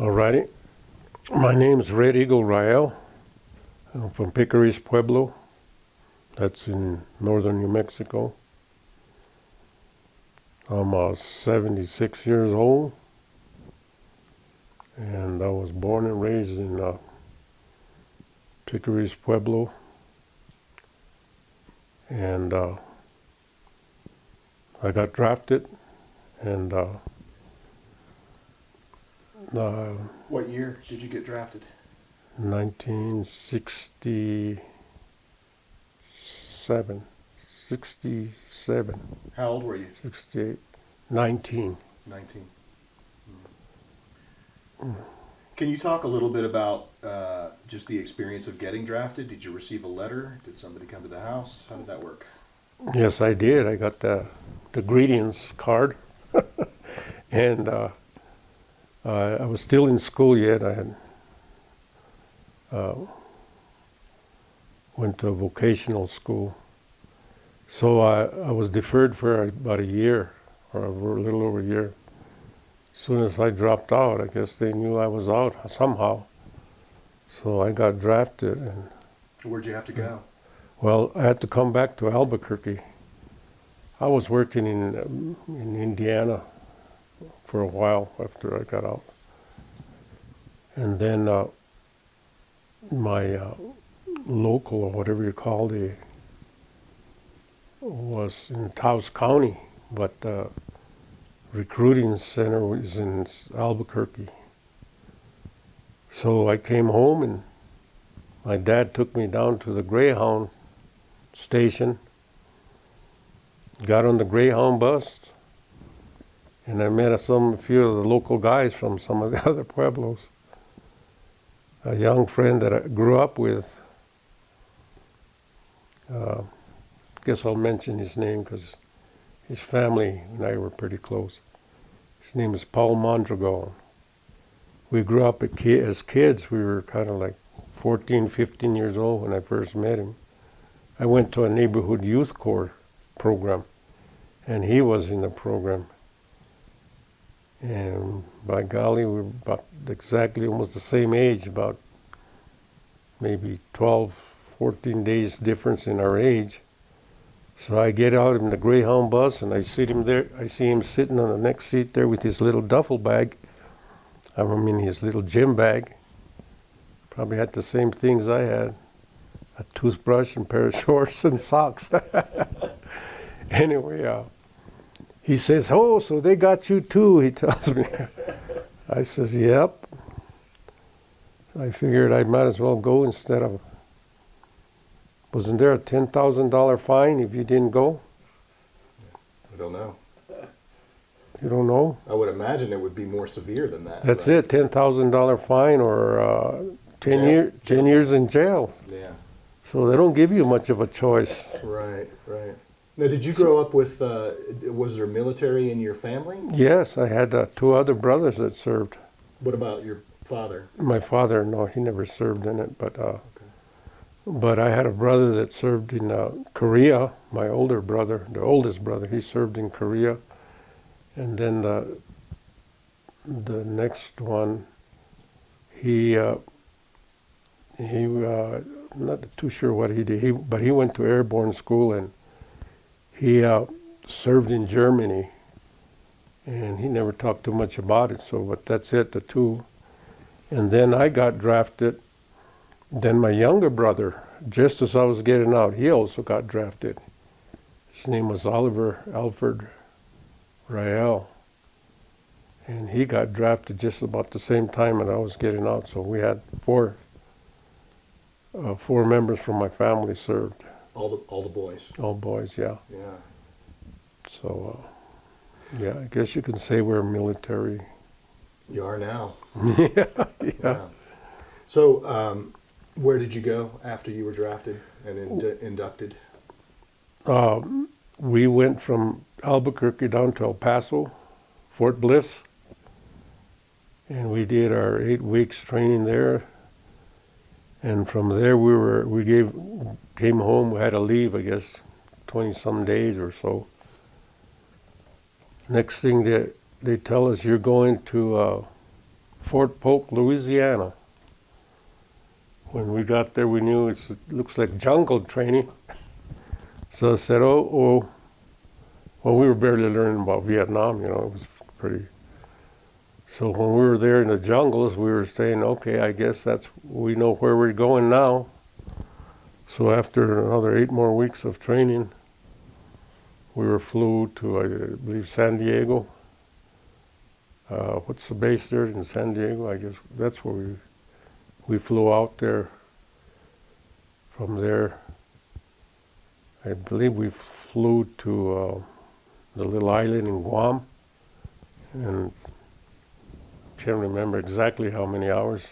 Alrighty. My name's Eagle Rael. I'm from Picuris Pueblo. That's in northern New Mexico. I'm 76 years old, and I was born and raised in Picuris Pueblo. And I got drafted, and What year did you get drafted? 1967. 67. How old were you? 68. 19. 19. Can you talk a little bit about just the experience of getting drafted? Did you receive a letter? Did somebody come to the house? How did that work? Yes, I did. I got the greetings card. And I was still in school yet. I had went to a vocational school. So I was deferred for about a year, or a little over a year. As soon as I dropped out, I guess they knew I was out somehow. So I got drafted. And Where'd you have to go? well, I had to come back to Albuquerque. I was working in Indiana for a while after I got out. And then my local, or whatever you call it, was in Taos County, but recruiting center was in Albuquerque. So I came home, and my dad took me down to the Greyhound station, got on the Greyhound bus, and I met a few of the local guys from some of the other pueblos. A young friend that I grew up with, guess I'll mention his name because his family and I were pretty close. His name is Paul Mondragon. We grew up as kids. We were kind of like 14, 15 years old when I first met him. I went to a neighborhood youth corps program, and he was in the program. And by golly, we were about exactly almost the same age, about maybe 12, 14 days difference in our age. So I get out in the Greyhound bus, and I see him there. I see him sitting on the next seat there with his little duffel bag. I mean, his little gym bag. Probably had the same things I had: a toothbrush and pair of shorts and socks. Anyway, he says, "Oh, so they got you too," he tells me. I says, "Yep." I figured I might as well go instead of... Wasn't there a $10,000 fine if you didn't go? I don't know. You don't know? I would imagine it would be more severe than that. That's right? it, $10,000 fine or 10 years in jail. Yeah. So they don't give you much of a choice. Right, right. Now, did you grow up with, was there military in your family? Yes, I had 2 other brothers that served. What about your father? My father, no, he never served in it, but I had a brother that served in Korea. My older brother, the oldest brother, he served in Korea. And then the next one, he not too sure what he did, but he went to airborne school, and he served in Germany. And he never talked too much about it, but that's it, the 2. And then I got drafted. Then my younger brother, just as I was getting out, he also got drafted. His name was Alfred Rael. And he got drafted just about the same time that I was getting out. So we had 4 members from my family served. All the boys. All boys, yeah. Yeah. So, yeah, I guess you can say we're military. You are now. Yeah. Yeah. So, where did you go after you were drafted and inducted? We went from Albuquerque down to El Paso, Fort Bliss, and we did our 8 weeks training there. And from there came home. We had to leave, I guess, 20-some days or so. Next thing they tell us, you're going to Fort Polk, Louisiana. When we got there, we knew it looks like jungle training. So I said, oh, well, we were barely learning about Vietnam, it was pretty. So when we were there in the jungles, we were saying, okay, I guess we know where we're going now. So after another 8 more weeks of training, we were flew to, I believe, San Diego. What's the base there in San Diego? I guess that's where we flew out there. From there, I believe we flew to the little island in Guam, and can't remember exactly how many hours.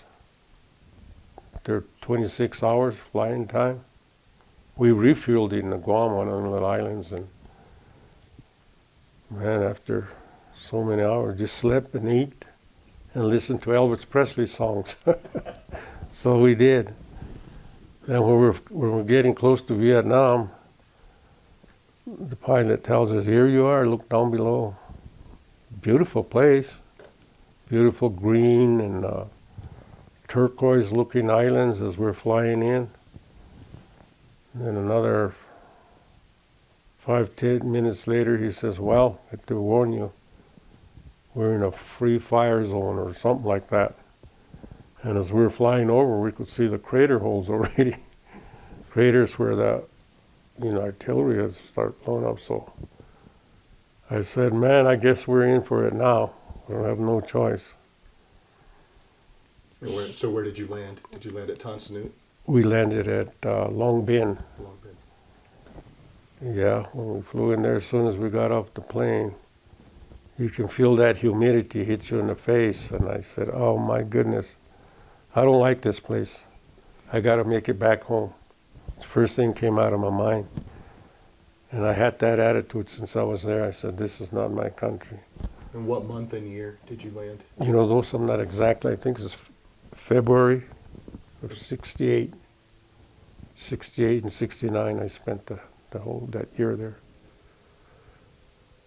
There 26 hours flying time. We refueled in the Guam, one of the little islands, and man, after so many hours, just slept and eat and listened to Elvis Presley songs. So we did. Then when we're getting close to Vietnam, the pilot tells us, here you are, look down below. Beautiful place, beautiful green and turquoise looking islands as we're flying in. And then another 5-10 minutes later, he says, well, I have to warn you, we're in a free fire zone or something like that. And as we were flying over, we could see the crater holes already. Craters where the artillery has started blowing up. So I said, man, I guess we're in for it now. We don't have no choice. So where did you land? Did you land at Tan Son Nhut? We landed at Long Binh. Long Binh. Yeah, when we flew in there, as soon as we got off the plane, you can feel that humidity hit you in the face. And I said, oh my goodness, I don't like this place. I got to make it back home. The first thing came out of my mind. And I had that attitude since I was there. I said, this is not my country. And what month and year did you land? Those I'm not exactly, I think it's February of 68. 68 and 69, I spent that year there.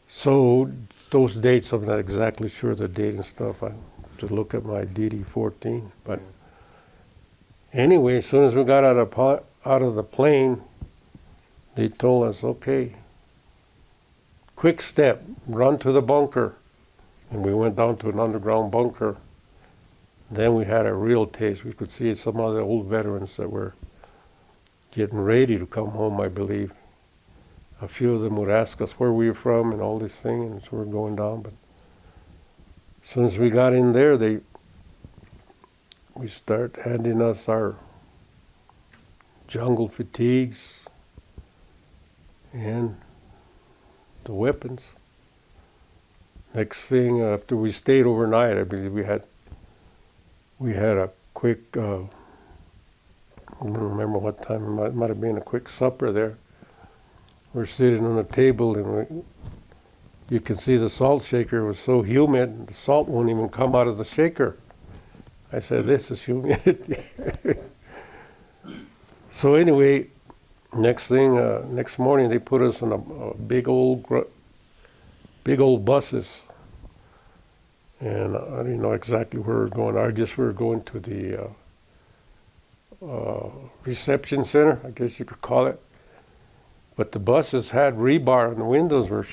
So those dates, I'm not exactly sure the date and stuff. I have to look at my DD-14. But anyway, as soon as we got out of the plane, they told us, okay, quick step, run to the bunker. And we went down to an underground bunker. Then we had a real taste. We could see some of the old veterans that were getting ready to come home, I believe. A few of them would ask us where we were from and all this thing, and so we're going down. But as soon as we got in there, we start handing us our jungle fatigues and the weapons. Next thing, after we stayed overnight, I believe we had a quick, I don't remember what time, it might have been a quick supper there. We're sitting on a table and you can see the salt shaker was so humid, the salt won't even come out of the shaker. I said, this is humidity. So anyway, next morning they put us on a big old buses. And I didn't know exactly where we were going. I guess we were going to the reception center, I guess you could call it. But the buses had rebar and the windows were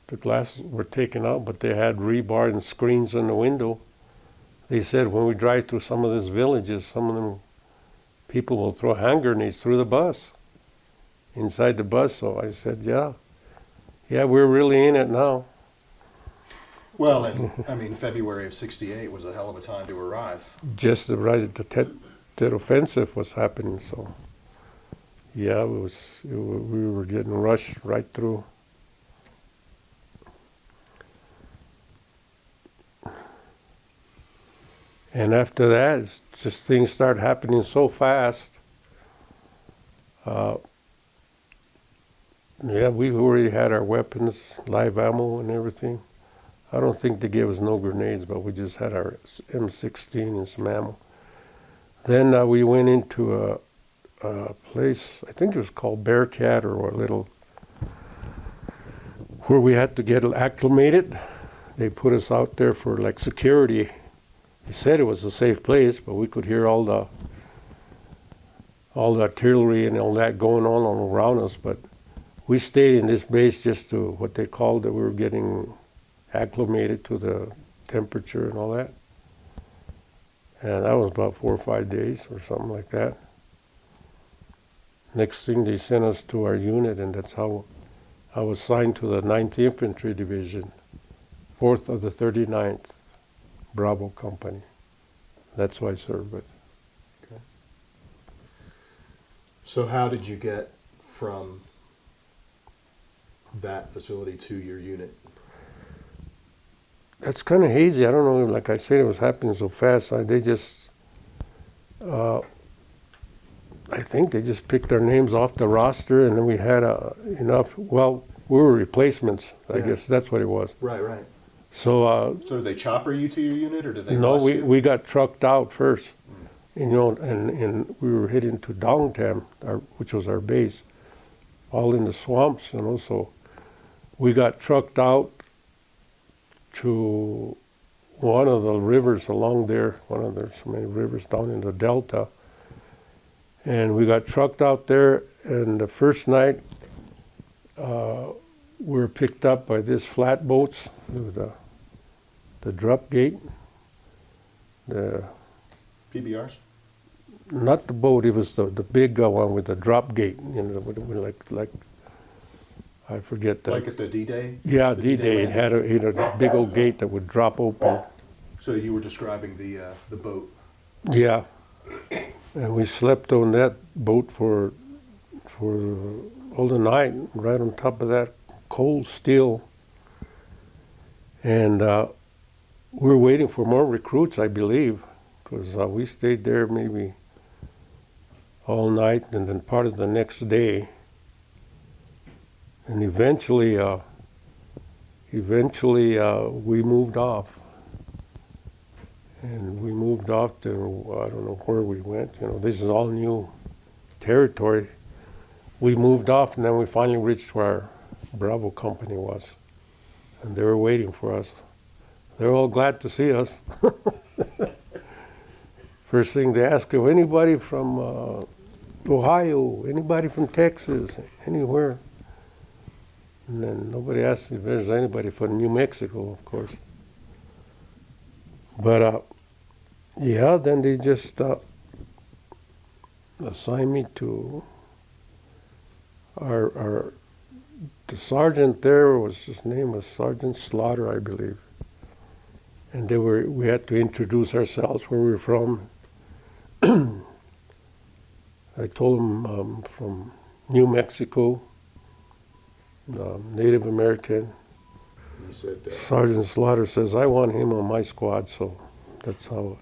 the glasses were taken out, but they had rebar and screens on the window. They said when we drive through some of these villages, some of them people will throw hand grenades through the bus, inside the bus. So I said, yeah, we're really in it now. Well, and February of '68 was a hell of a time to arrive. Just right at the Tet Offensive was happening, so yeah, we were getting rushed right through. And after that, it's just things start happening so fast. We already had our weapons, live ammo and everything. I don't think they gave us no grenades, but we just had our M16 and some ammo. Then we went into a place, I think it was called Bearcat, or a little, where we had to get acclimated they put us out there for like security. They said it was a safe place, but we could hear all the artillery and all that going on all around us. But we stayed in this base just to what they called that we were getting acclimated to the temperature and all that. And that was about 4 or 5 days or something like that. Next thing, they sent us to our unit, and that's how I was assigned to the 9th Infantry Division, 4th of the 39th Bravo Company. That's who I served with. Okay. So how did you get from that facility to your unit? That's kind of hazy. I don't know, like I said, it was happening so fast. They just, I think they just picked our names off the roster, and then we had enough. Well, we were replacements, I guess. That's what it was. Right, right. So, So did they chopper you to your unit, or did they no, bus you? we got trucked out first. And, and we were heading to Dongtam, which was our base, all in the swamps, so we got trucked out to one of the rivers along there. There's so many rivers down in the Delta. And we got trucked out there, and the first night we were picked up by these flatboats with the drop gate. The PBRs? Not the boat, it was the big one with the drop gate, like I forget that. Like at the D-Day? Yeah, The D-Day, it had a big old gate that would drop open. So you were describing the boat. Yeah, and we slept on that boat for all the night, right on top of that cold steel. And we were waiting for more recruits, I believe, because we stayed there maybe all night and then part of the next day. And eventually we moved off. And we moved off to, I don't know where we went. This is all new territory. We moved off, and then we finally reached where Bravo Company was. And they were waiting for us. They were all glad to see us. First thing they asked, if anybody from Ohio, anybody from Texas, anywhere. And then nobody asked if there's anybody from New Mexico, of course. But then they just assigned me to the sergeant there his name was Sergeant Slaughter, I believe. And we had to introduce ourselves, where we were from. I told him from New Mexico, Native American. You said that. Sergeant Slaughter says, I want him on my squad, so that's how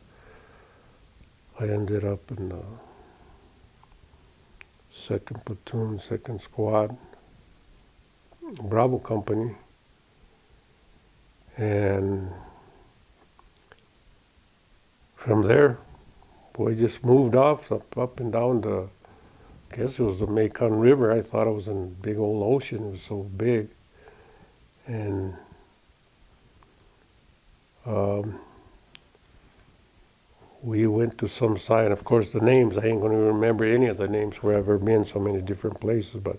I ended up in the 2nd Platoon, 2nd Squad, Bravo Company. And from there, we just moved off up and down I guess it was the Mekong River. I thought it was in a big old ocean. It was so big. And we went to some site. Of course, the names, I ain't going to remember any of the names where I've ever been, so many different places, but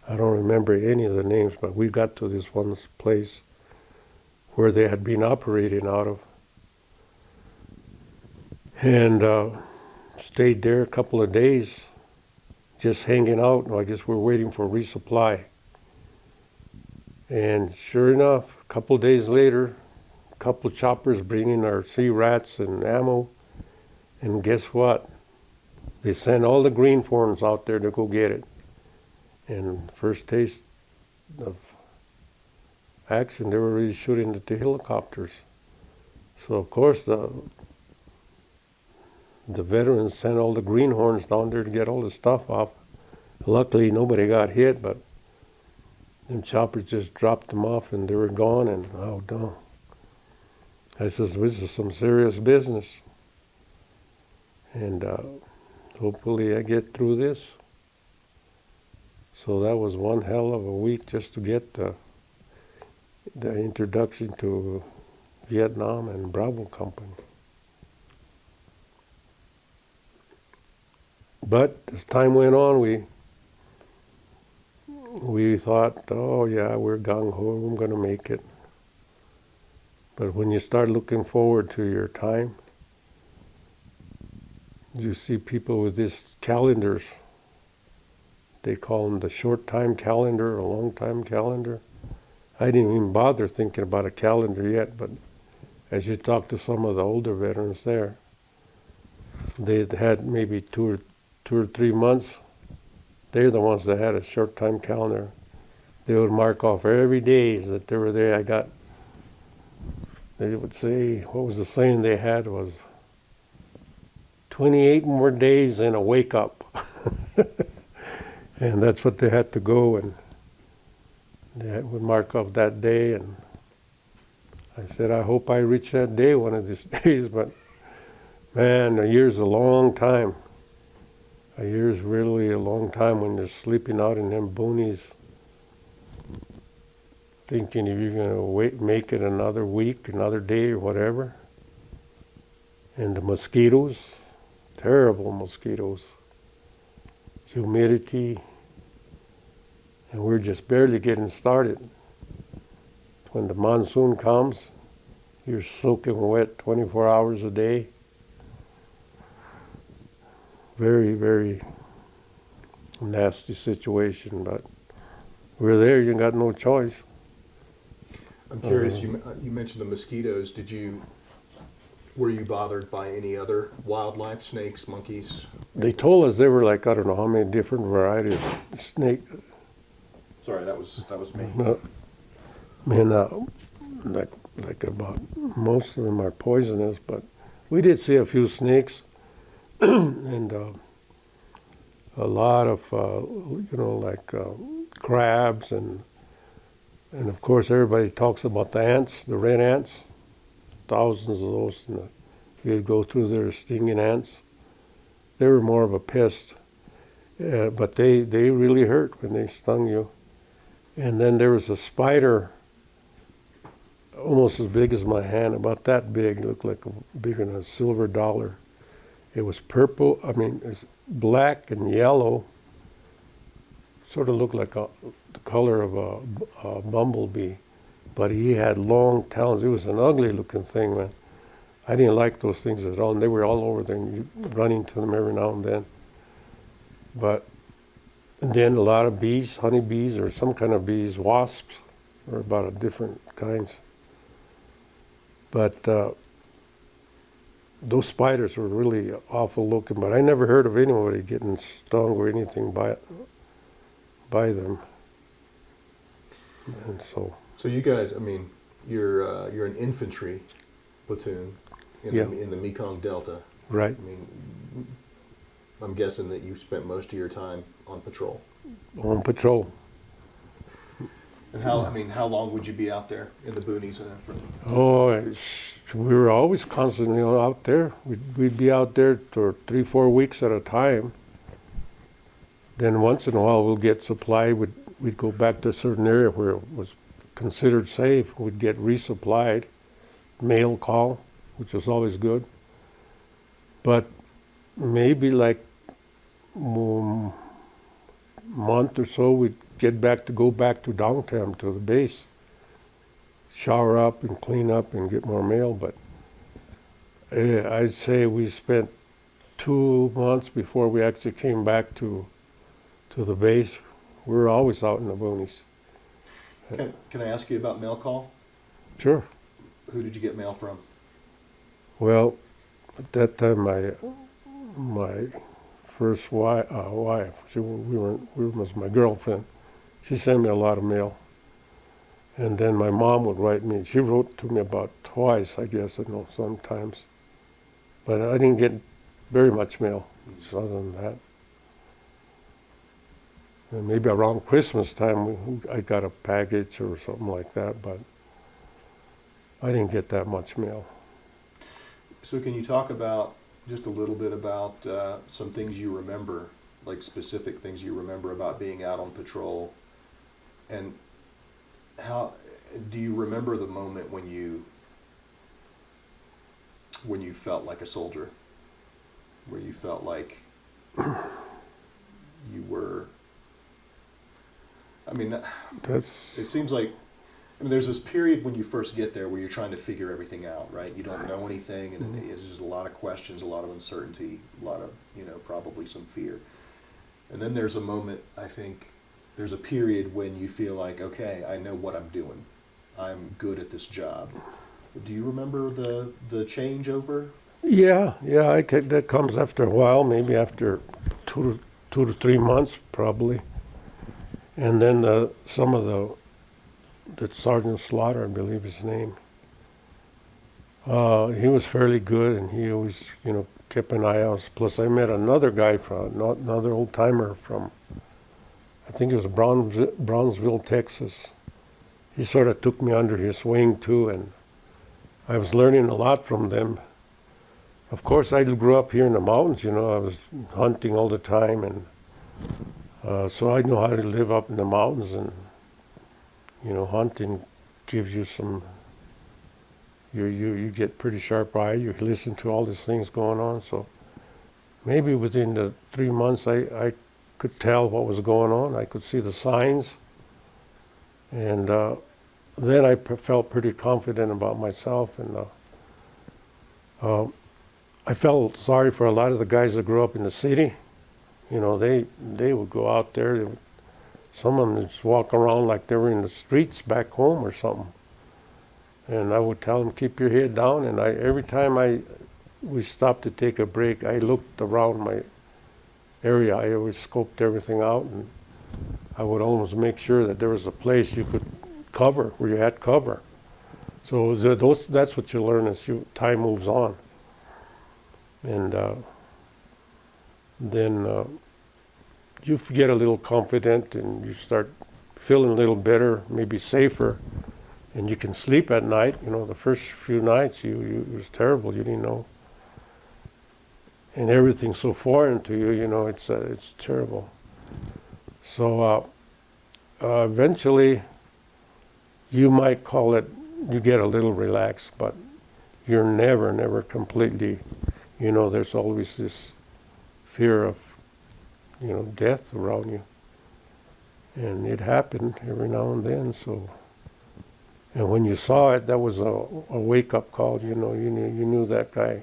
I don't remember any of the names. But we got to this one place where they had been operating out of. And stayed there a couple of days, just hanging out. I guess we're waiting for resupply. And sure enough, a couple of days later, a couple of choppers bringing our sea rats and ammo. And guess what? They sent all the greenhorns out there to go get it. And first taste of action, they were really shooting at the helicopters. So of course the veterans sent all the greenhorns down there to get all the stuff off. Luckily nobody got hit, but them choppers just dropped them off and they were gone, and oh no. I says, this is some serious business. And hopefully I get through this. So that was one hell of a week just to get the introduction to Vietnam and Bravo Company. But as time went on, we thought, oh yeah, we're gung ho, I'm going to make it. But when you start looking forward to your time, you see people with these calendars. They call them the short time calendar or long time calendar. I didn't even bother thinking about a calendar yet, but as you talk to some of the older veterans there, they had maybe 2 or 3 months. They're the ones that had a short time calendar. They would mark off every day that they were there. They would say, what was the saying they had was, 28 more days and a wake up. And that's what they had to go, and they would mark off that day. And I said, I hope I reach that day one of these days, but man, a year's a long time. A year's really a long time when you're sleeping out in them boonies, thinking if you're going to make it another week, another day, or whatever. And the mosquitoes, terrible mosquitoes, humidity, and we're just barely getting started. When the monsoon comes, you're soaking wet 24 hours a day. Very, very nasty situation, but we're there, you got no choice. I'm curious, you mentioned the mosquitoes. Were you bothered by any other wildlife, snakes, monkeys? They told us there were like, I don't know how many different varieties of snake. Sorry, that was me. Like about most of them are poisonous, but we did see a few snakes and a lot of crabs and of course everybody talks about the ants, the red ants, thousands of those. You'd go through there, stinging ants. They were more of a pest, but they really hurt when they stung you. And then there was a spider, almost as big as my hand, about that big, looked like bigger than a silver dollar. It was purple, it's black and yellow, sort of looked like the color of a bumblebee, but he had long talons. It was an ugly looking thing, man. I didn't like those things at all, and they were all over there, and you run into them every now and then. And then a lot of bees, honeybees or some kind of bees, wasps, or about different kinds. But those spiders were really awful looking, but I never heard of anybody getting stung or anything by them. And so you guys, you're an infantry platoon in the Mekong Delta. right. I'm guessing that you spent most of your time on patrol. On patrol. And how long would you be out there in the boonies and everything? We were always constantly out there. We'd be out there for 3-4 weeks at a time. Then once in a while we'll get supply. We'd go back to a certain area where it was considered safe. We'd get resupplied, mail call, which was always good. But maybe like month or so, we'd go back to downtown to the base, shower up and clean up and get more mail. But I'd say we spent 2 months before we actually came back to the base. We were always out in the boonies. Can I ask you about mail call? Sure. Who did you get mail from? Well, at that time, my first wife, she was my girlfriend. She sent me a lot of mail. And then my mom would write me. She wrote to me about twice, I guess, sometimes. But I didn't get very much mail, other than that. And maybe around Christmas time, I got a package or something like that, but I didn't get that much mail. So can you talk about just a little bit about some things you remember, like specific things you remember about being out on patrol, and Do you remember the moment when you felt like a soldier, where you felt like you were? I mean, That's it seems like, I mean, there's this period when you first get there where you're trying to figure everything out, right? You don't know anything, and there's just a lot of questions, a lot of uncertainty, a lot of, probably some fear. And then there's a moment, I think, there's a period when you feel like, okay, I know what I'm doing. I'm good at this job. Do you remember the changeover? yeah. That comes after a while, maybe after 2 to 3 months, probably. And then some of the Sergeant Slaughter, I believe his name. He was fairly good, and he always, kept an eye out. Plus, I met another guy another old timer from, I think it was Brownsville, Texas. He sort of took me under his wing too, and I was learning a lot from them. Of course, I grew up here in the mountains. I was hunting all the time, and so I know how to live up in the mountains. And hunting gives you some. You get pretty sharp eye. You listen to all these things going on. So maybe within the 3 months, I could tell what was going on. I could see the signs, and then I felt pretty confident about myself. And I felt sorry for a lot of the guys that grew up in the city. They would go out there. Some of them just walk around like they were in the streets back home or something. And I would tell them, keep your head down. And every time we stopped to take a break, I looked around my area. I always scoped everything out, and I would almost make sure that there was a place you could cover, where you had cover. So that's what you learn as time moves on. And then you get a little confident, and you start feeling a little better, maybe safer. And you can sleep at night. The first few nights, it was terrible. You didn't know, and everything's so foreign to you. It's terrible. So eventually, you might call it. You get a little relaxed, but you're never completely. There's always this fear of, death around you, and it happened every now and then. So. And when you saw it, that was a wake-up call. You knew that guy.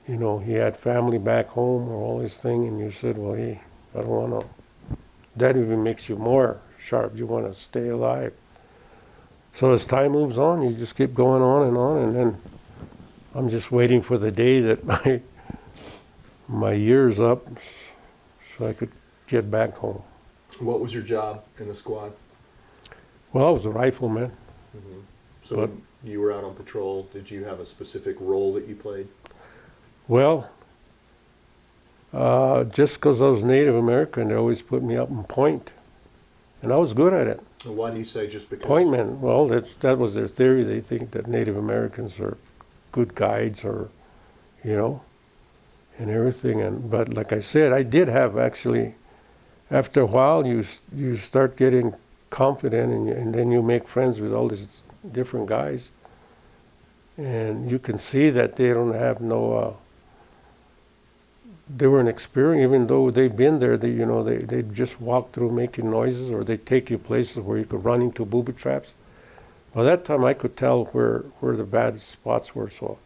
He had family back home or all this thing, and you said, well, hey, I don't want to. That even makes you more sharp. You want to stay alive. So as time moves on, you just keep going on, and then I'm just waiting for the day that my year's up, so I could get back home. What was your job in the squad? Well, I was a rifleman. Mm-hmm. So when you were out on patrol, did you have a specific role that you played? Well, just because I was Native American, they always put me up in point, and I was good at it. And why do you say just because? Pointmen. Well, that was their theory. They think that Native Americans are good guides, or, and everything. But like I said, I did have actually. After a while, you start getting confident, and then you make friends with all these different guys, and you can see that they don't have they weren't experienced, even though they've been there. They just walk through making noises, or they take you places where you could run into booby traps. Well, that time I could tell where the bad spots were, so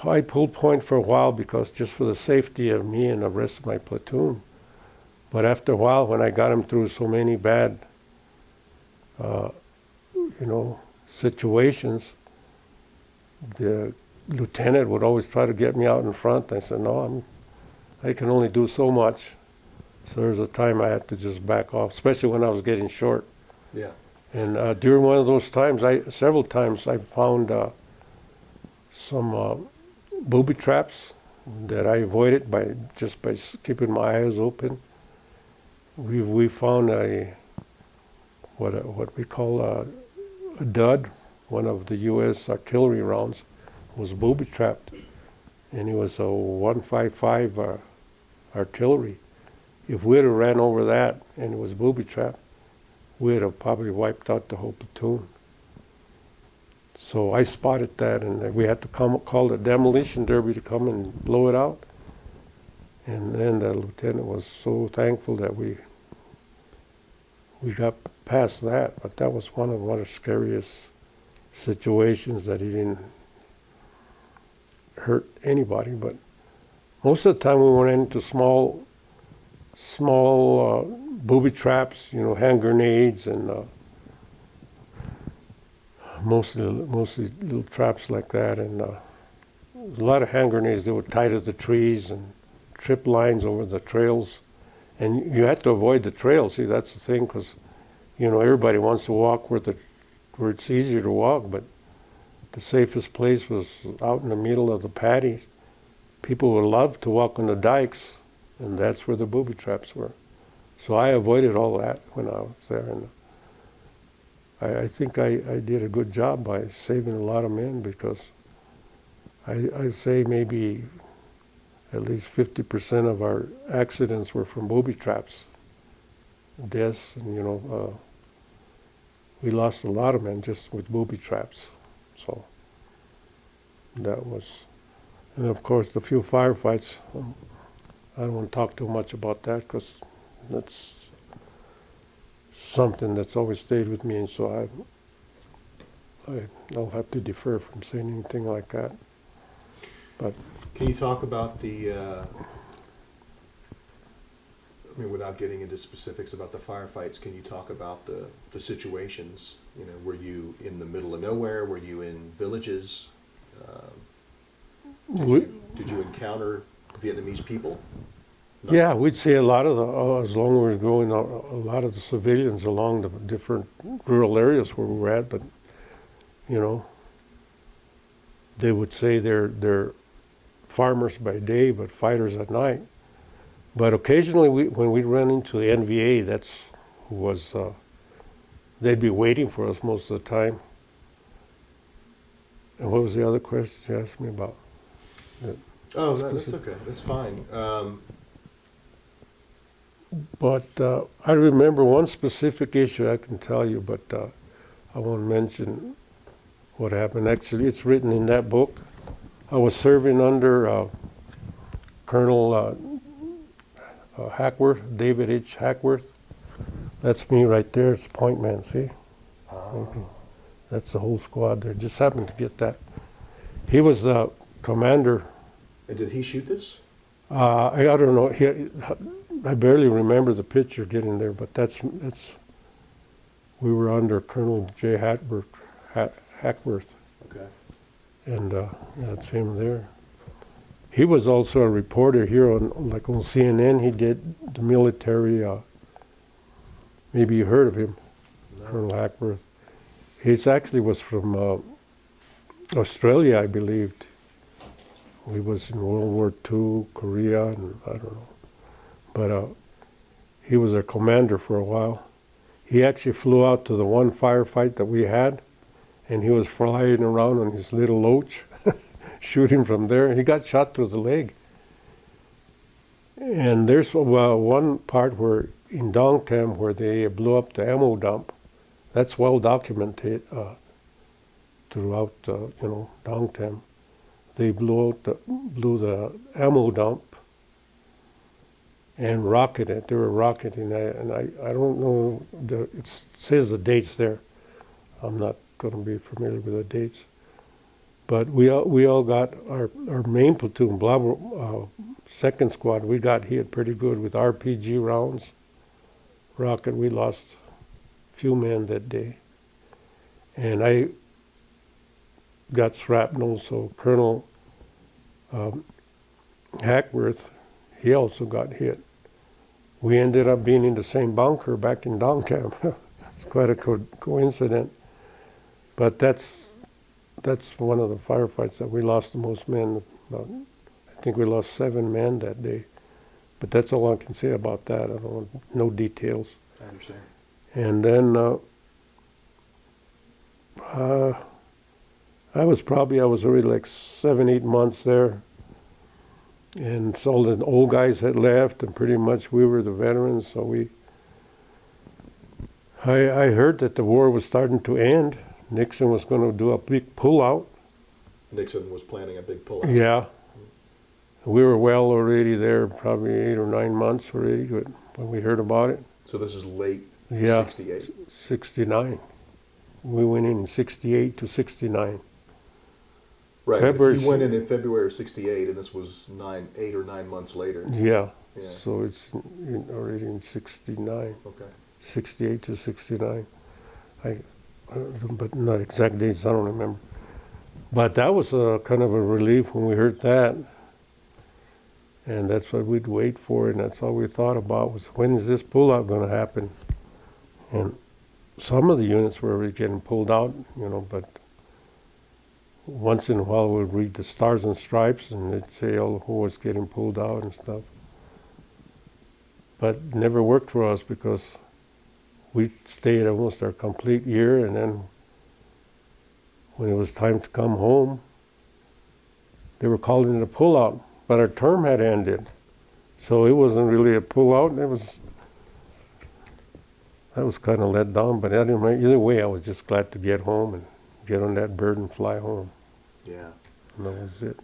I pulled point for a while, because just for the safety of me and the rest of my platoon. But after a while, when I got them through so many bad situations, the lieutenant would always try to get me out in front. I said, no, I can only do so much. So there was a time I had to just back off, especially when I was getting short. Yeah. And during one of those times, several times I found some booby traps that I avoided by keeping my eyes open. We found what we call a dud. One of the U.S. artillery rounds was booby trapped, and it was a 155 artillery. If we'd have ran over that and it was booby trapped, we'd have probably wiped out the whole platoon. So I spotted that, and we had to call the demolition derby to come and blow it out. And then the lieutenant was so thankful that we got past that. But that was one of the scariest situations, that he didn't hurt anybody. But most of the time we went into small booby traps, hand grenades, and mostly little traps like that. And there's a lot of hand grenades that were tied to the trees and trip lines over the trails. And you had to avoid the trails. See, that's the thing, because everybody wants to walk where it's easier to walk, but the safest place was out in the middle of the paddy. People would love to walk on the dikes, and that's where the booby traps were. So I avoided all that when I was there, and I think I did a good job by saving a lot of men, because I say maybe at least 50% of our accidents were from booby traps, deaths, and we lost a lot of men just with booby traps. So that was, and of course the few firefights, I don't want to talk too much about that, because that's something that's always stayed with me, and so I'll have to defer from saying anything like that. But can you talk about without getting into specifics about the firefights, can you talk about the situations? Were you in the middle of nowhere? Were you in villages? Did you encounter Vietnamese people? No. Yeah, we'd see a lot of as long as we were going, a lot of the civilians along the different rural areas where we were at, but they would say they're farmers by day, but fighters at night. But occasionally, when we run into the NVA, that's who was, they'd be waiting for us most of the time. And what was the other question you asked me about? Oh, no, that's okay. That's fine. But I remember one specific issue I can tell you, but I won't mention what happened. Actually, it's written in that book. I was serving under Colonel Hackworth, David H. Hackworth. That's me right there. It's point man, see? Oh. That's the whole squad there. Just happened to get that. He was the commander. And did he shoot this? I don't know. I barely remember the picture getting there, but that's we were under Colonel J. Hackworth. Okay. And that's him there. He was also a reporter here on CNN. He did the military. Maybe you heard of him, no. Colonel Hackworth. He actually was from Australia, I believed. He was in World War II, Korea, and I don't know. But he was a commander for a while. He actually flew out to the one firefight that we had, and he was flying around on his little loach, shooting from there. He got shot through the leg. And there's one part where in Dong Tam where they blew up the ammo dump. That's well documented throughout Dong Tam. They blew the ammo dump and rocketed it. They were rocketing that, and I don't know. It says the dates there. I'm not going to be familiar with the dates. But we all got our main platoon, second squad. We got hit pretty good with RPG rounds. Rocket. We lost a few men that day, and I got shrapnel. So Colonel Hackworth, he also got hit. We ended up being in the same bunker back in Dong Tam. It's quite a coincidence. But that's one of the firefights that we lost the most men. I think we lost 7 men that day. But that's all I can say about that. I don't want no details. I understand. And then I was already like 7-8 months there. And so the old guys had left, and pretty much we were the veterans, so I heard that the war was starting to end. Nixon was going to do a big pullout. Nixon was planning a big pullout. Yeah. We were well already there, probably 8 or 9 months already when we heard about it. So this is late Yeah. 68. 69. We went in 68 to 69. Right. February If you went in February of 68, and this was 8 or 9 months later. Yeah. Yeah. So it's already in 69. Okay. 68 to 69. But no exact dates, I don't remember. But that was kind of a relief when we heard that. And that's what we'd wait for, and that's all we thought about was, when is this pullout going to happen? And some of the units were already getting pulled out, but once in a while we'd read the Stars and Stripes, and they'd say, oh, who was getting pulled out and stuff. But it never worked for us because we stayed almost our complete year, and then when it was time to come home, they were calling it a pullout, but our term had ended. So it wasn't really a pullout. I was kind of let down, but either way, I was just glad to get home and get on that bird and fly home. Yeah. And that was it.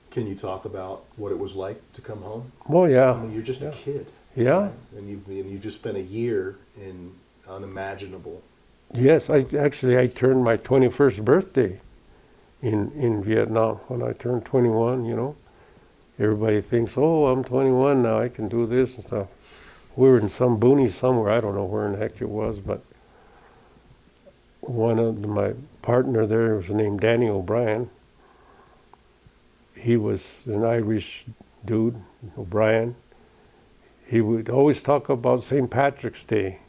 Can you talk about what it was like to come home? Well, yeah. I mean, you're just a kid. Yeah. Right? And you just spent a year in unimaginable. Yes, I turned my 21st birthday in Vietnam when I turned 21, Everybody thinks, oh, I'm 21 now, I can do this and stuff. We were in some boonies somewhere, I don't know where in the heck it was, but one of my partner there was named Danny O'Brien. He was an Irish dude, O'Brien. He would always talk about St. Patrick's Day.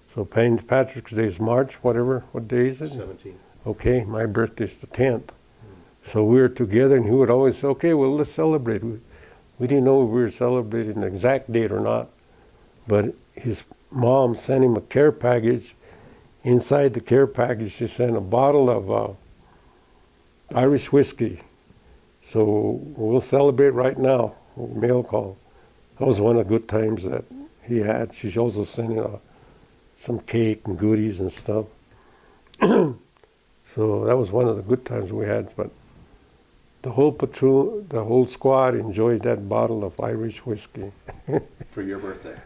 So St. Patrick's Day is March, what day is it? 17. Okay, my birthday's the 10th. So we were together, and he would always say, okay, well, let's celebrate. We didn't know if we were celebrating the exact date or not, but his mom sent him a care package. Inside the care package, she sent a bottle of Irish whiskey. So we'll celebrate right now, mail call. That was one of the good times that he had. She also sent him some cake and goodies and stuff. So that was one of the good times we had, but the whole platoon, the whole squad enjoyed that bottle of Irish whiskey. For your birthday.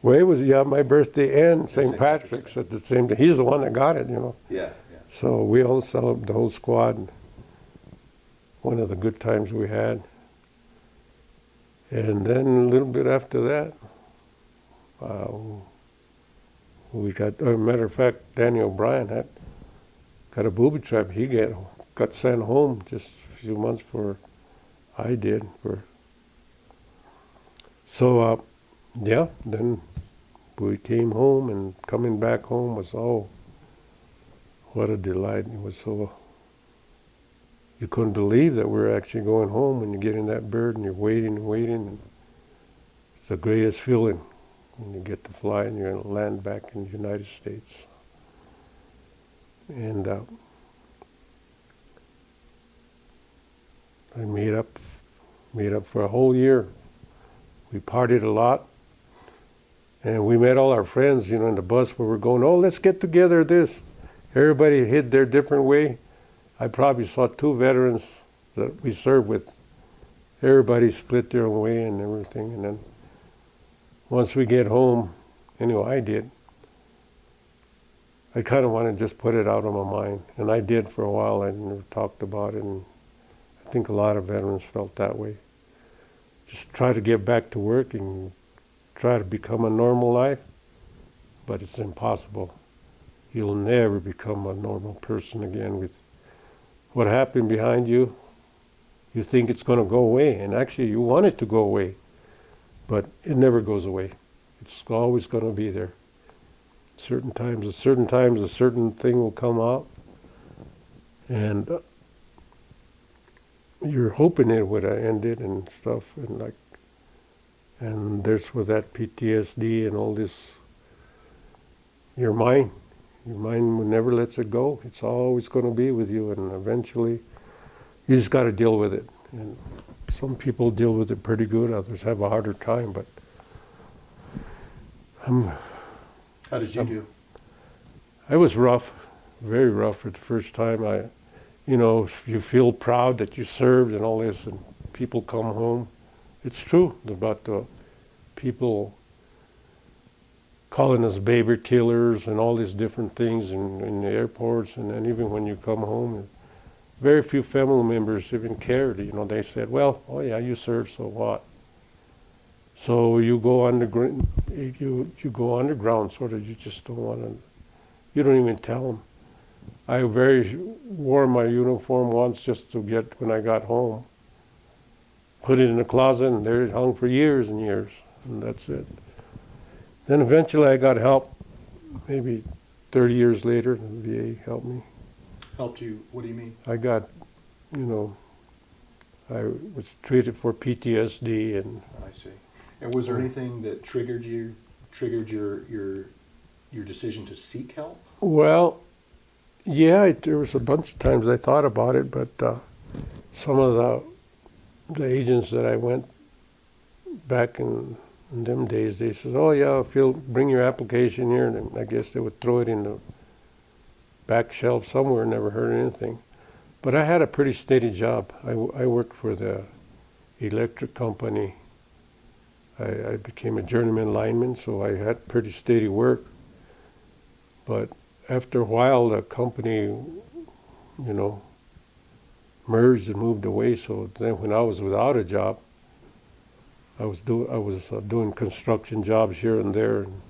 Well, it was, my birthday and St. Patrick's at the same time. He's the one that got it, Yeah, yeah. So we all celebrated, the whole squad. One of the good times we had. And then a little bit after that, we got, as a matter of fact, Danny O'Brien got a booby trap. He got sent home just a few months before I did. So, then we came home, and coming back home was, what a delight. It was so, you couldn't believe that we were actually going home when you get in that bird and you're waiting and waiting. And it's the greatest feeling when you get to fly and you're going to land back in the United States. And I made up for a whole year. We partied a lot, and we met all our friends, in the bus where we're going, oh, let's get together this. Everybody hid their different way. I probably saw 2 veterans that we served with. Everybody split their own way and everything, and then once we get home, I did. I kind of wanted to just put it out of my mind, and I did for a while. I never talked about it, and I think a lot of veterans felt that way. Just try to get back to work and try to become a normal life, but it's impossible. You'll never become a normal person again with what happened behind you. You think it's going to go away, and actually you want it to go away, but it never goes away. It's always going to be there. Certain times, a certain thing will come out, and you're hoping it would have ended and stuff, and there's with that PTSD and all this. Your mind never lets it go. It's always going to be with you, and eventually, you just got to deal with it. And some people deal with it pretty good. Others have a harder time, but How did you do? I was rough, very rough for the first time. You know, you feel proud that you served and all this, and people come home. It's true about the people calling us baby killers and all these different things in the airports, and then even when you come home, and very few family members even cared. You know, they said, "Well, oh yeah, you served, so what?" So you go underground. You go underground, sort of. You just don't want to. You don't even tell them. I wore my uniform once just to get when I got home. Put it in the closet, and there it hung for years and years, and that's it. Then eventually I got help. Maybe 30 years later, the VA helped me. Helped you? What do you mean? I got, you know, I was treated for PTSD, and I see. And was there anything that triggered your decision to seek help? well, yeah, there was a bunch of times I thought about it, but some of the agents that I went back in them days, they said, "Oh yeah, if you'll bring your application here," and I guess they would throw it in the back shelf somewhere. Never heard anything. But I had a pretty steady job. I worked for the electric company. I became a journeyman lineman, so I had pretty steady work. But after a while, the company, you know, merged and moved away. So then, when I was without a job, I was doing construction jobs here and there. And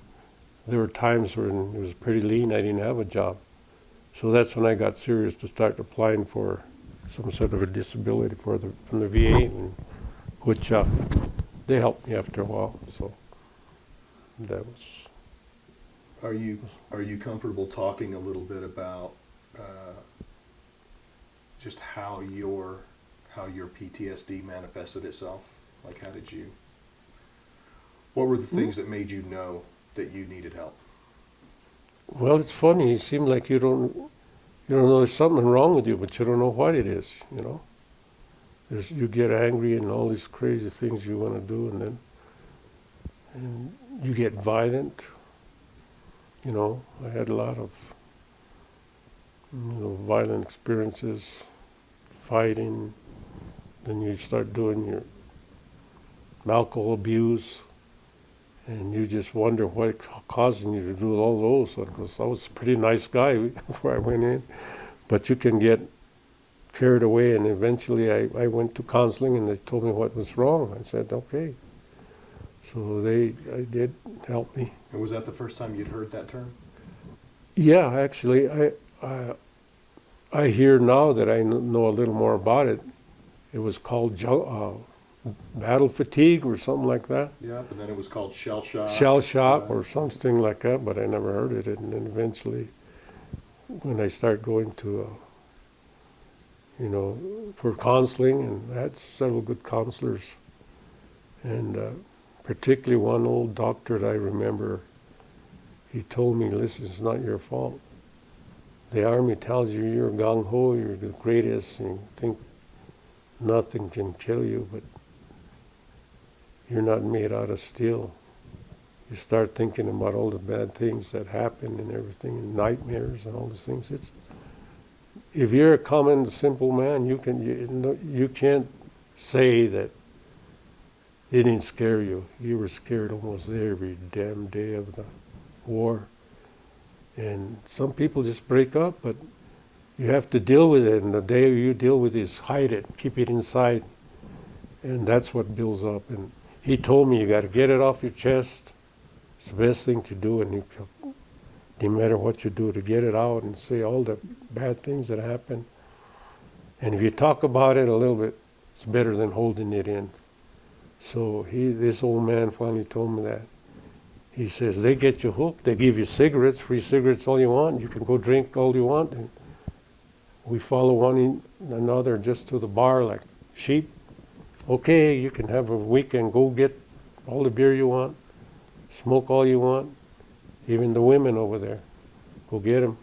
there were times when it was pretty lean. I didn't have a job. So that's when I got serious to start applying for some sort of a disability from the VA, which they helped me after a while. So that was. Are you comfortable talking a little bit about just how your PTSD manifested itself? Like, what were the things that made you know that you needed help? Well, it's funny. It seemed like you don't know there's something wrong with you, but you don't know what it is. You know, you get angry and all these crazy things you want to do, and you get violent. You know, I had a lot of violent experiences, fighting. Then you start doing your alcohol abuse. And you just wonder what causing you to do all those. Because I was a pretty nice guy before I went in. But you can get carried away, and eventually I went to counseling, and they told me what was wrong. I said, okay. So they did help me. And was that the first time you'd heard that term? Yeah, actually, I hear now that I know a little more about it. It was called battle fatigue or something like that. Yeah, and then it was called shell shock. Shell shock or something like that, but I never heard it. And then eventually, when I started going to, for counseling, and I had several good counselors, and particularly one old doctor that I remember, he told me, listen, it's not your fault. The Army tells you you're gung-ho, you're the greatest, and you think nothing can kill you, but you're not made out of steel. You start thinking about all the bad things that happen and everything, and nightmares and all these things. If you're a common, simple man, you can't say that it didn't scare you. You were scared almost every damn day of the war. And some people just break up, but you have to deal with it. And the day you deal with it is hide it, keep it inside. And that's what builds up. And he told me you got to get it off your chest. It's the best thing to do, and no matter what you do, to get it out and say all the bad things that happen. And if you talk about it a little bit, it's better than holding it in. So this old man finally told me that. He says, they get you hooked. They give you cigarettes, free cigarettes all you want. You can go drink all you want. And we follow one another just to the bar like sheep. Okay, you can have a weekend, go get all the beer you want, smoke all you want, even the women over there, go get them.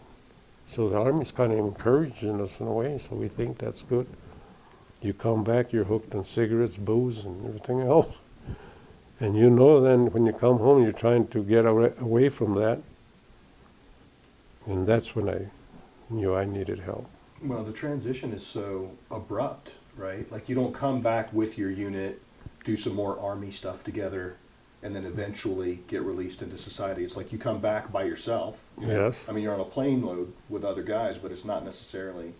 So the Army's kind of encouraging us in a way, so we think that's good. You come back, you're hooked on cigarettes, booze, and everything else. And then when you come home, you're trying to get away from that. And that's when I knew I needed help. Well, the transition is so abrupt, right? Like you don't come back with your unit, do some more Army stuff together, and then eventually get released into society. It's like you come back by yourself. You know? Yes. I mean, you're on a plane load with other guys, but it's not necessarily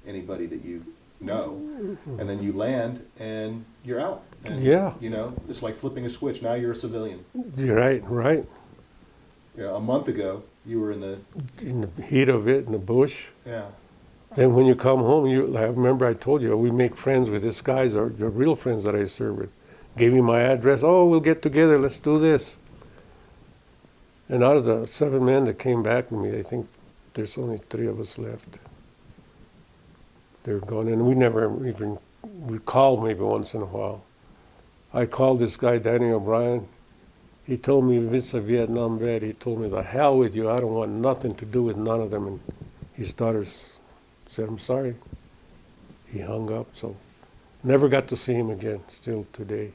anybody that you know. And then you land and you're out. And, Yeah. You know, it's like flipping a switch. Now you're a civilian. You're right, right. You know, a month ago, you were in the, In the heat of it, in the bush. yeah. Then when you come home, I remember I told you, we make friends with these guys, or the real friends that I serve with. Gave me my address. Oh, we'll get together. Let's do this. And out of the 7 men that came back with me, I think there's only 3 of us left. They're gone, and we never even, we called maybe once in a while. I called this guy, Danny O'Brien. He told me, if it's a Vietnam vet, he told me, the hell with you. I don't want nothing to do with none of them. And his daughters said, I'm sorry. He hung up, so never got to see him again, still today.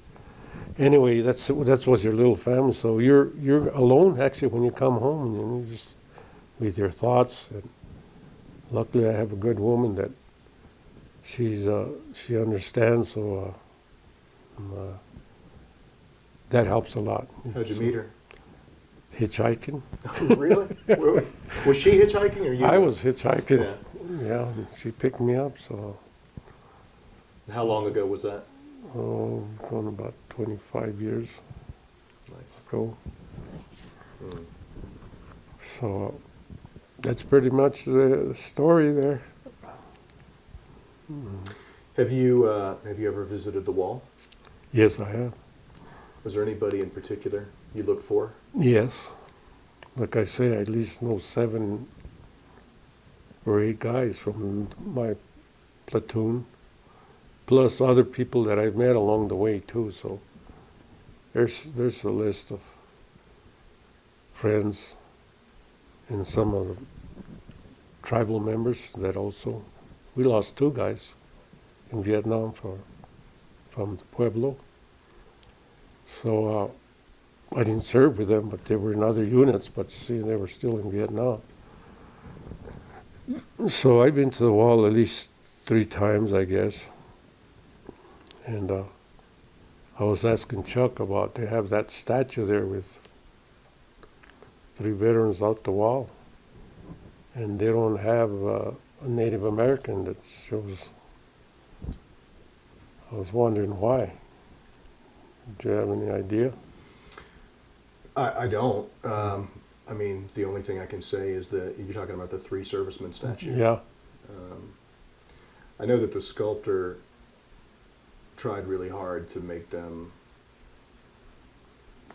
Anyway, that's was your little family. So you're alone actually when you come home, and you're just with your thoughts. And luckily, I have a good woman that she understands. So that helps a lot. How'd you meet her? Hitchhiking. Really? Was she hitchhiking or you? I was hitchhiking. Yeah. Yeah, and she picked me up. So How long ago was that? going about 25 years Nice. ago. Mm. So that's pretty much the story there. Have you ever visited the wall? Yes, I have. Was there anybody in particular you looked for? Yes. Like I say, I at least know 7 or 8 guys from my platoon, plus other people that I've met along the way too. So there's a list of friends and some of the tribal members that also, we lost 2 guys in Vietnam from the Pueblo. So I didn't serve with them, but they were in other units, but see, they were still in Vietnam. So I've been to the wall at least 3 times, I guess. And I was asking Chuck about, they have that statue there with 3 veterans out the wall. And they don't have a Native American that shows. I was wondering why. Do you have any idea? I don't. I mean, the only thing I can say is that you're talking about the 3 servicemen statue. Yeah. I know that the sculptor tried really hard to make them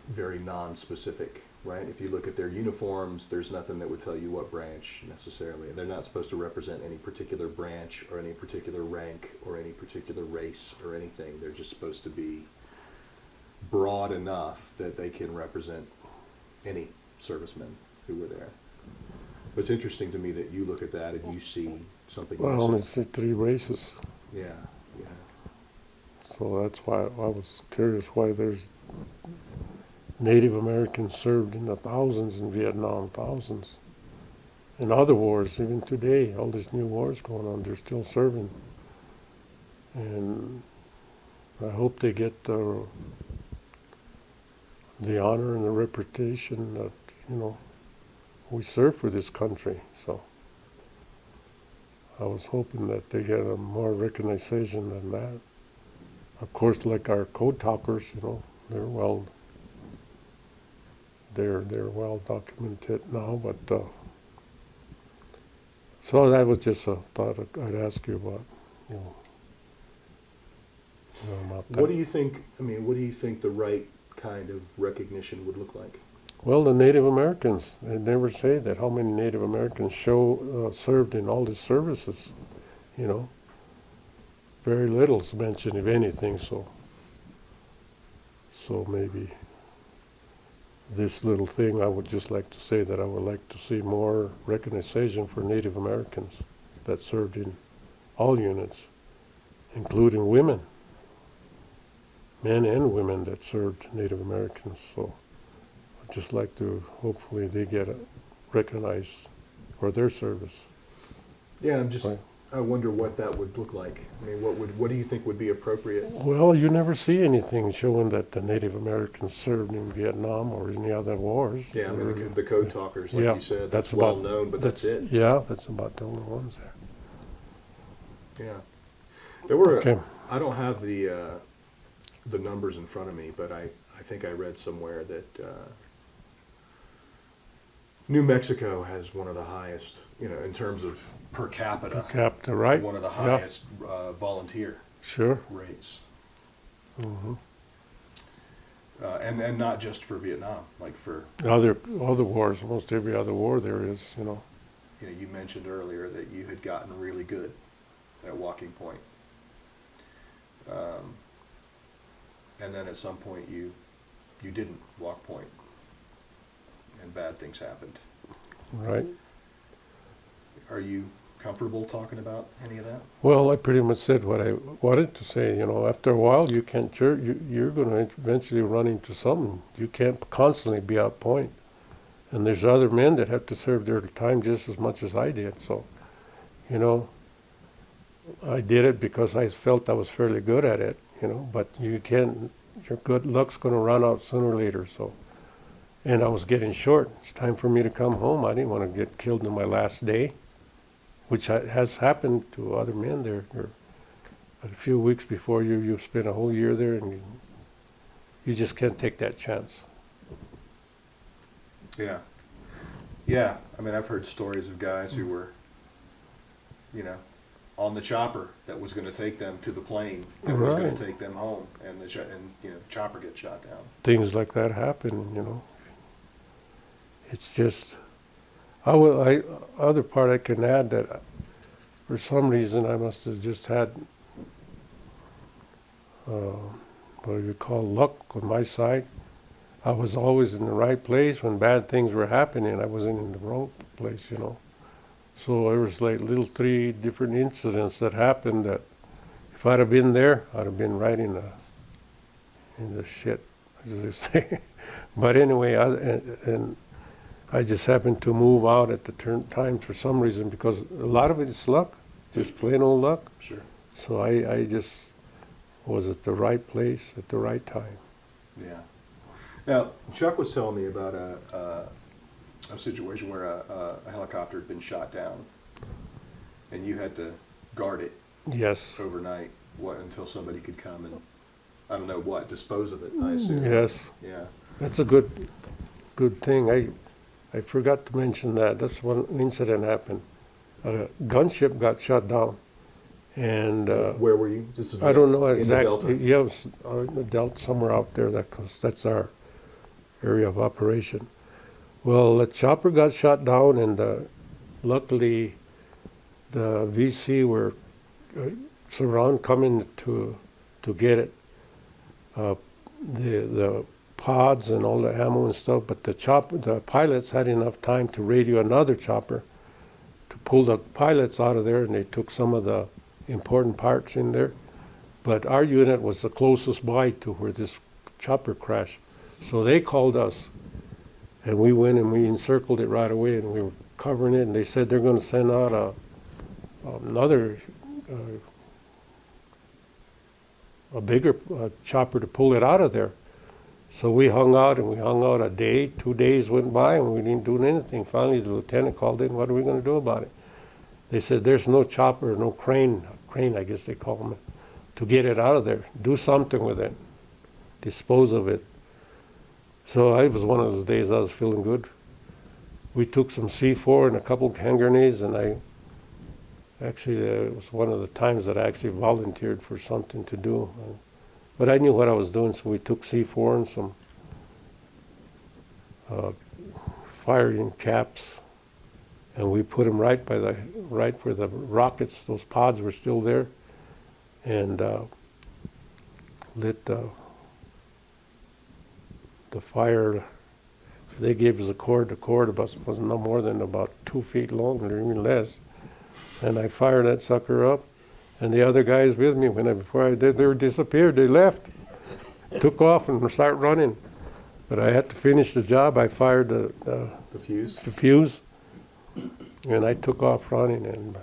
very non-specific, right? If you look at their uniforms, there's nothing that would tell you what branch necessarily. They're not supposed to represent any particular branch or any particular rank or any particular race or anything. They're just supposed to be broad enough that they can represent any servicemen who were there. But it's interesting to me that you look at that and you see something Well, I missing. only see 3 races. Yeah, yeah. So that's why I was curious why there's Native Americans served in the thousands in Vietnam, thousands. In other wars, even today, all these new wars going on, they're still serving. And I hope they get the honor and the reputation that, we serve for this country. So I was hoping that they get a more recognition than that. Of course, like our code talkers, they're well documented now, but so that was just a thought I'd ask you about, about that. What do you think, what do you think the right kind of recognition would look like? Well, the Native Americans, they never say that, how many Native Americans served in all these services, Very little's mentioned, if anything, so maybe this little thing, I would just like to say that I would like to see more recognition for Native Americans that served in all units, including women, men and women that served Native Americans. So I'd just like to, hopefully they get recognized for their service. Yeah, I'm just, Right. I wonder what that would look like. I mean, what do you think would be appropriate? Well, you never see anything showing that the Native Americans served in Vietnam or any other wars. Yeah, I mean, the code talkers, like Yeah, you said, that's that's well about- known, but that's it. Yeah, that's about the only ones there. Yeah. There were, Okay. I don't have the numbers in front of me, but I think I read somewhere that New Mexico has one of the highest, in terms of per capita, Captain, right? one of the Yeah, highest volunteer sure. rates. Hmm. And not just for Vietnam, like for, Other wars, almost every other war there is, you mentioned earlier that you had gotten really good at walking point. And then at some point you didn't walk point, and bad things happened. right? Are you comfortable talking about any of that? Well, I pretty much said what I wanted to say. After a while, you can't. You're going to eventually run into something. You can't constantly be out point. And there's other men that have to serve their time just as much as I did. So, I did it because I felt I was fairly good at it. But you can't. Your good luck's going to run out sooner or later. So, and I was getting short. It's time for me to come home. I didn't want to get killed in my last day, which has happened to other men there. A few weeks before you've spent a whole year there, and you just can't take that chance. Yeah. Yeah. I mean, I've heard stories of guys who were, on the chopper that was going to take them to the plane that was going Right. to take them home, and the chopper gets shot down. Things like that happen. It's just, other part I can add that for some reason I must have just had, what do you call, luck on my side. I was always in the right place when bad things were happening. I wasn't in the wrong place. So there was like 3 different incidents that happened that if I'd have been there, I'd have been right in the shit, as they say. But anyway, and I just happened to move out at the time for some reason, because a lot of it is luck, just plain old luck. Sure. So I just was at the right place at the right time. Yeah. Now, Chuck was telling me about a situation where a helicopter had been shot down, and you had to guard it Yes. overnight, until somebody could come and, I don't know what, dispose of it, I assume. Yes. Yeah. That's a good thing. I forgot to mention that. That's one incident happened. A gunship got shot down, and Where were you? This is I don't know in the exactly. Delta? Yeah, it was in the Delta, somewhere out there. That's our area of operation. Well, the chopper got shot down, and luckily the VC were coming to get it. The pods and all the ammo and stuff, but the pilots had enough time to radio another chopper to pull the pilots out of there, and they took some of the important parts in there. But our unit was the closest by to where this chopper crashed. So they called us, and we went and we encircled it right away, and we were covering it, and they said they're going to send out another a bigger chopper to pull it out of there. So we hung out a day, 2 days went by, and we didn't do anything. Finally, the lieutenant called in, what are we going to do about it? They said, there's no chopper, no crane I guess they call them, to get it out of there. Do something with it. Dispose of it. So it was one of those days I was feeling good. We took some C4 and a couple of hand grenades, and it was one of the times that I actually volunteered for something to do. But I knew what I was doing, so we took C4 and some firing caps, and we put them right where the rockets, those pods were still there, and lit the fire. They gave us a cord. The cord was no more than about 2 feet long, or even less. And I fired that sucker up, and the other guys with me, before I did, they disappeared. They left, took off, and started running. But I had to finish the job. I fired the The fuse? fuse, And I took off running, and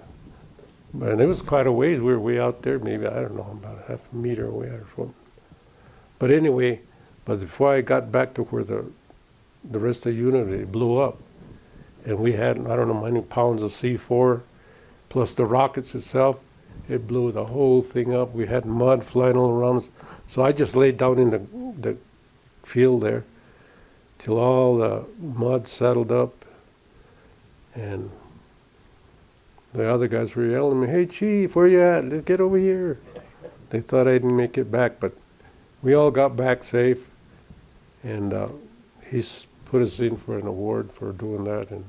it was quite a ways. We were way out there, maybe, I don't know, about half a meter away or something. But anyway, before I got back to where the rest of the unit, it blew up. And we had, I don't know how many pounds of C4, plus the rockets itself. It blew the whole thing up. We had mud flying all around us. So I just laid down in the field there till all the mud settled up. And the other guys were yelling at me, "Hey, Chief, where you at? Let's get over here." They thought I didn't make it back, but we all got back safe. And he's put us in for an award for doing that. And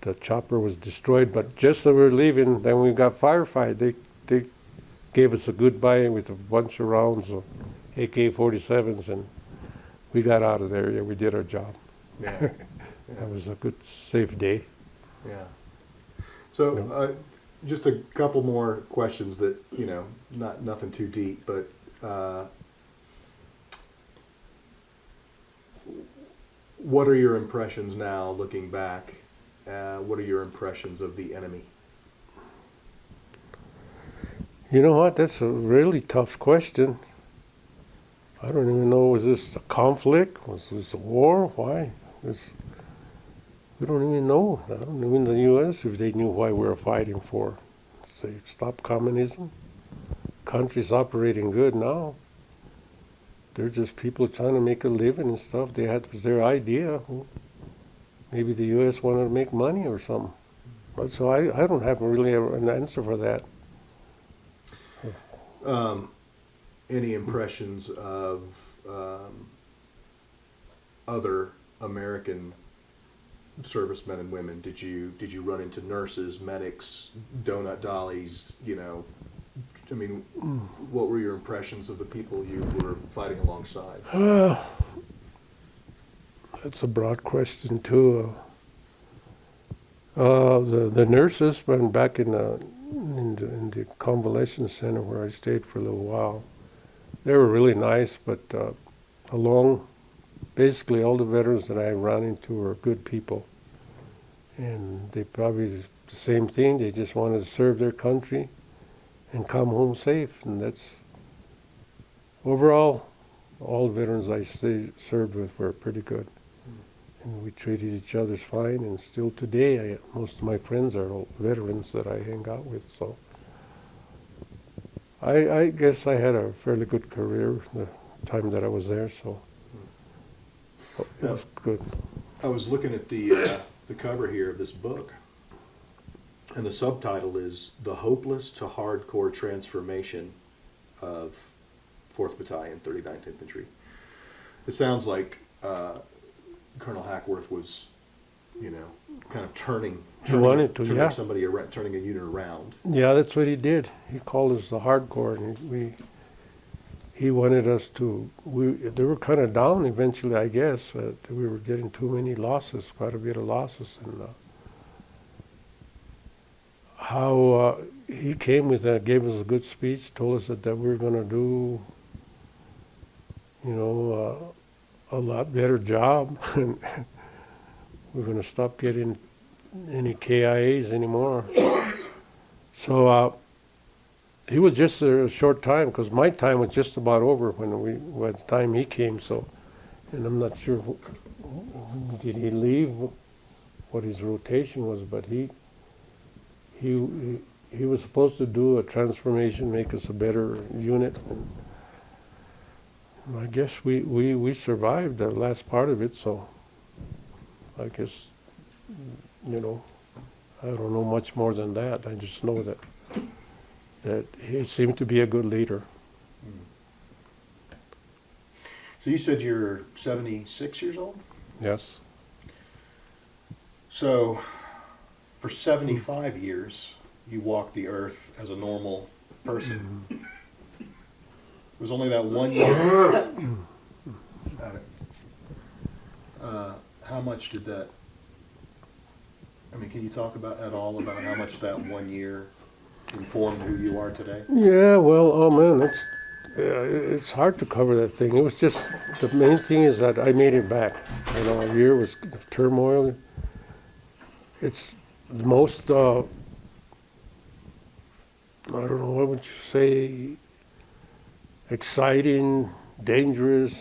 the chopper was destroyed, but just as we were leaving, then we got firefight. They gave us a goodbye with a bunch of rounds of AK-47s, and we got out of there. Yeah, we did our job. Yeah. That was a good, safe day. Yeah. So, just a couple more questions that, nothing too deep, but what are your impressions now, looking back? What are your impressions of the enemy? You know what? That's a really tough question. I don't even know. Was this a conflict? Was this a war? Why? We don't even know. I don't know in the U.S. if they knew why we were fighting for. Say, stop communism. Country's operating good now. They're just people trying to make a living and stuff. It was their idea. Maybe the U.S. wanted to make money or something. But so I don't have really an answer for that. Any impressions of other American servicemen and women? Did you run into nurses, medics, donut dollies? What were your impressions of the people you were fighting alongside? That's a broad question too. The nurses went back in the convalescent center where I stayed for a little while. They were really nice, but basically all the veterans that I ran into were good people. And they probably the same thing. They just wanted to serve their country and come home safe. And that's overall, all the veterans I served with were pretty good. And we treated each other fine, and still today, most of my friends are all veterans that I hang out with. So I guess I had a fairly good career the time that I was there, so it was good. I was looking at the cover here of this book, and the subtitle is "The Hopeless to Hardcore Transformation of 4th Battalion, 39th Infantry." It sounds like Colonel Hackworth was, kind of turning somebody around, turning a unit around. Yeah, that's what he did. He called us the hardcore, and he wanted us to. They were kind of down eventually, I guess. We were getting too many losses, quite a bit of losses, and how he came with that, gave us a good speech, told us that we were going to do, a lot better job. And we're going to stop getting any KIAs anymore. So he was just there a short time, because my time was just about over when the time he came. So, and I'm not sure did he leave, what his rotation was, but he was supposed to do a transformation, make us a better unit. I guess we survived the last part of it, so I guess, I don't know much more than that. I just know that he seemed to be a good leader. So you said you're 76 years old? Yes. So for 75 years, you walked the earth as a normal person. Mm-hmm. It was only that 1 year. How much did that? Can you talk about how much that 1 year informed who you are today? Yeah. Well, oh man, it's hard to cover that thing. It was just the main thing is that I made it back. A year was turmoil. the most, I don't know, what would you say, exciting, dangerous,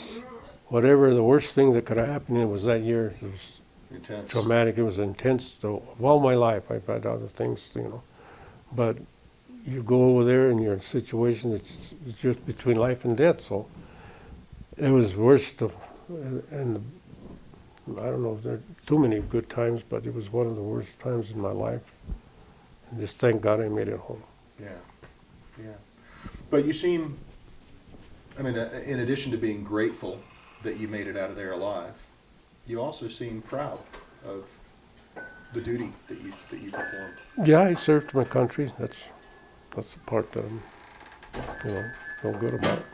whatever, the worst thing that could have happened it was that year. It was Intense. traumatic, it was intense. So, of all my life, I've had other things, but you go over there and you're in a situation that's it's just between life and death. So it was worst of, and I don't know if there are too many good times, but it was one of the worst times in my life. And just thank God I made it home. Yeah, yeah. But you seem, I mean, in addition to being grateful that you made it out of there alive, you also seem proud of the duty that you performed. Yeah, I served my country. That's the part that I'm, feel good about.